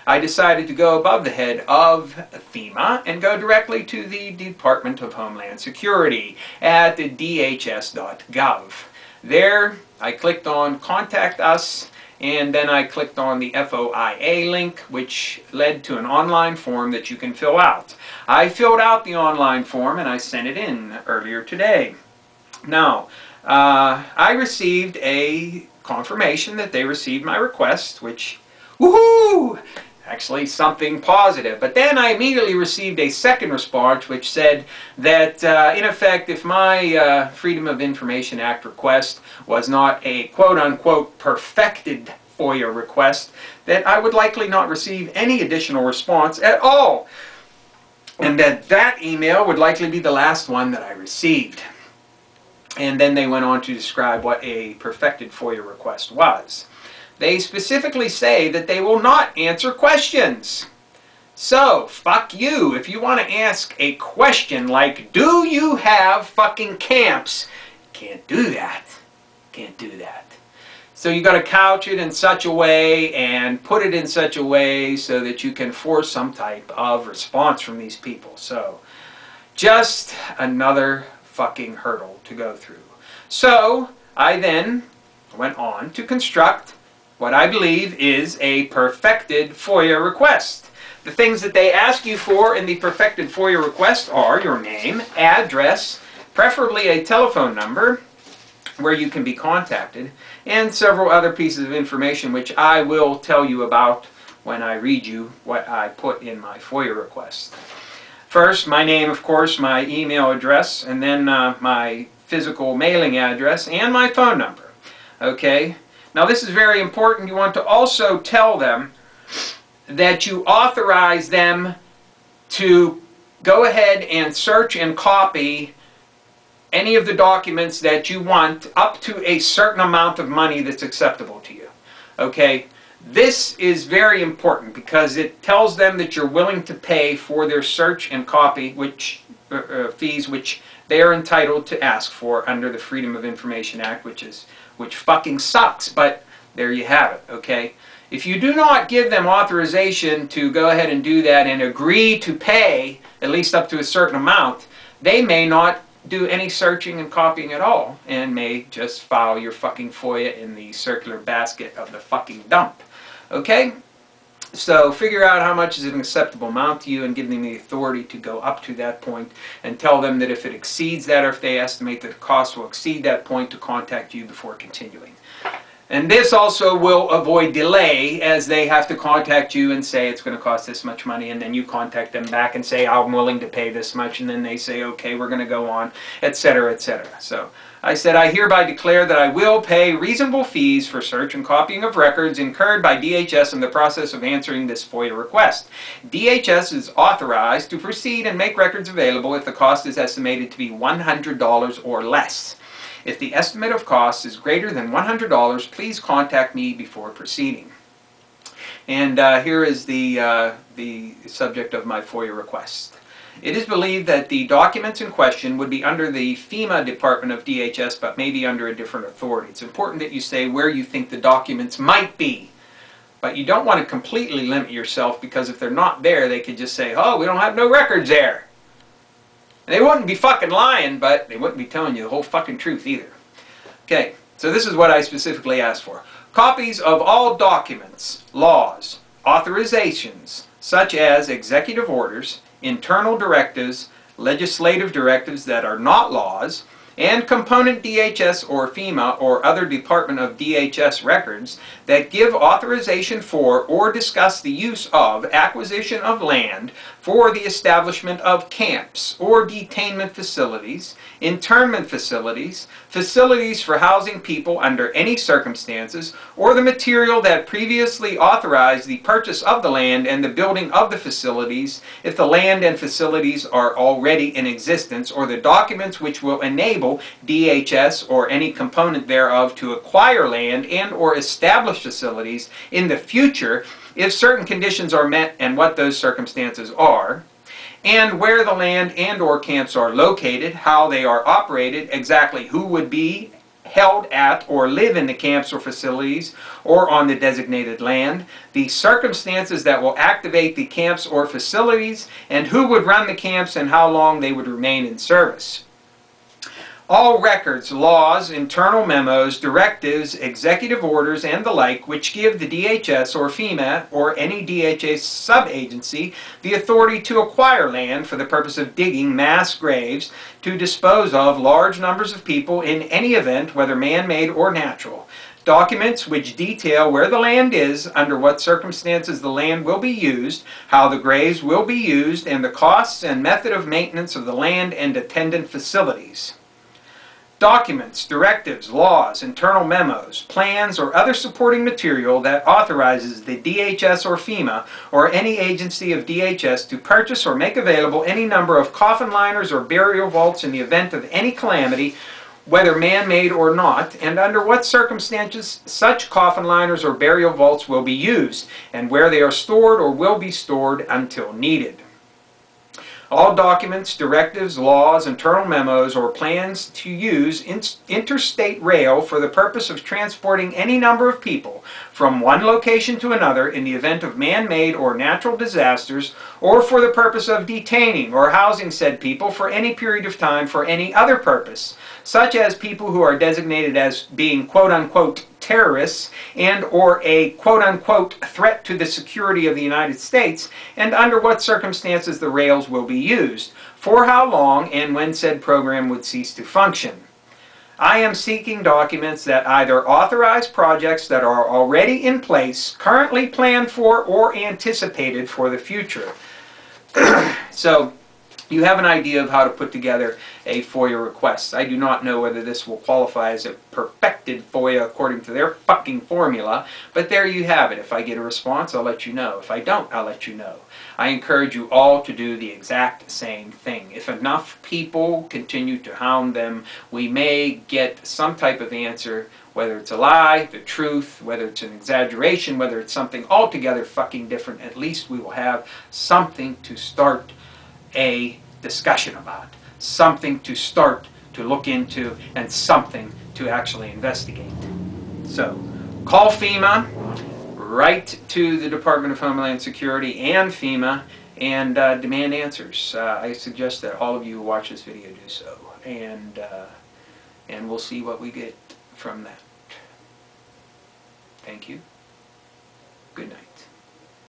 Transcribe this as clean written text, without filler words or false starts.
I decided to go above the head of FEMA and go directly to the Department of Homeland Security at dhs.gov. There, I clicked on Contact Us, and then I clicked on the FOIA link, which led to an online form that you can fill out. I filled out the online form and I sent it in earlier today. Now, I received a confirmation that they received my request, which, woohoo! Actually something positive. But then I immediately received a second response which said that, in effect, if my Freedom of Information Act request was not a quote-unquote perfected FOIA request, that I would likely not receive any additional response at all. And that email would likely be the last one that I received. And then they went on to describe what a perfected FOIA request was. They specifically say that they will not answer questions. So, fuck you. If you want to ask a question like, do you have fucking camps? Can't do that. Can't do that. So you got to couch it in such a way and put it in such a way so that you can force some type of response from these people. So, just another fucking hurdle to go through. So, I then went on to construct what I believe is a perfected FOIA request. The things that they ask you for in the perfected FOIA request are your name, address, preferably a telephone number where you can be contacted, and several other pieces of information which I will tell you about when I read you what I put in my FOIA request. First, my name, of course, my email address, and then my physical mailing address and my phone number. Okay? Now this is very important. You want to also tell them that you authorize them to go ahead and search and copy any of the documents that you want up to a certain amount of money that's acceptable to you. Okay? This is very important because it tells them that you're willing to pay for their search and copy fees which they are entitled to ask for under the Freedom of Information Act, which fucking sucks, but there you have it, okay? If you do not give them authorization to go ahead and do that and agree to pay at least up to a certain amount, they may not do any searching and copying at all and may just file your fucking FOIA in the circular basket of the fucking dump, okay? So figure out how much is an acceptable amount to you and give them the authority to go up to that point and tell them that if it exceeds that or if they estimate that the cost will exceed that point to contact you before continuing. And this also will avoid delay as they have to contact you and say it's going to cost this much money, and then you contact them back and say I'm willing to pay this much, and then they say okay, we're going to go on, etc., etc. So I said I hereby declare that I will pay reasonable fees for search and copying of records incurred by DHS in the process of answering this FOIA request. DHS is authorized to proceed and make records available if the cost is estimated to be $100 or less. If the estimate of costs is greater than $100, please contact me before proceeding. And here is the subject of my FOIA request. It is believed that the documents in question would be under the FEMA department of DHS, but maybe under a different authority. It's important that you say where you think the documents might be. But you don't want to completely limit yourself, because if they're not there, they could just say, oh, we don't have no records there. They wouldn't be fucking lying, but they wouldn't be telling you the whole fucking truth either. Okay, so this is what I specifically asked for. Copies of all documents, laws, authorizations, such as executive orders, internal directives, legislative directives that are not laws, and component DHS or FEMA or other department of DHS records that give authorization for or discuss the use of acquisition of land for the establishment of camps or detainment facilities, internment facilities, facilities for housing people under any circumstances, or the material that previously authorized the purchase of the land and the building of the facilities if the land and facilities are already in existence, or the documents which will enable DHS or any component thereof to acquire land and or establish facilities in the future if certain conditions are met and what those circumstances are, and where the land and or camps are located, how they are operated, exactly who would be held at or live in the camps or facilities or on the designated land, the circumstances that will activate the camps or facilities, and who would run the camps and how long they would remain in service. All records, laws, internal memos, directives, executive orders, and the like which give the DHS or FEMA or any DHS sub-agency the authority to acquire land for the purpose of digging mass graves to dispose of large numbers of people in any event, whether man-made or natural. Documents which detail where the land is, under what circumstances the land will be used, how the graves will be used, and the costs and method of maintenance of the land and attendant facilities. Documents, directives, laws, internal memos, plans, or other supporting material that authorizes the DHS or FEMA or any agency of DHS to purchase or make available any number of coffin liners or burial vaults in the event of any calamity, whether man-made or not, and under what circumstances such coffin liners or burial vaults will be used, and where they are stored or will be stored until needed. All documents, directives, laws, internal memos, or plans to use interstate rail for the purpose of transporting any number of people from one location to another in the event of man-made or natural disasters, or for the purpose of detaining or housing said people for any period of time for any other purpose, such as people who are designated as being quote-unquote terrorists and or a quote-unquote threat to the security of the United States, and under what circumstances the rails will be used, for how long, and when said program would cease to function. I am seeking documents that either authorize projects that are already in place, currently planned for, or anticipated for the future. So, you have an idea of how to put together a FOIA request. I do not know whether this will qualify as a perfected FOIA according to their fucking formula, but there you have it. If I get a response, I'll let you know. If I don't, I'll let you know. I encourage you all to do the exact same thing. If enough people continue to hound them, we may get some type of answer, whether it's a lie, the truth, whether it's an exaggeration, whether it's something altogether fucking different. At least we will have something to start a discussion about, something to start to look into, and something to actually investigate. So, call FEMA, write to the Department of Homeland Security and FEMA, and demand answers. I suggest that all of you who watch this video do so, and we'll see what we get from that. Thank you. Good night.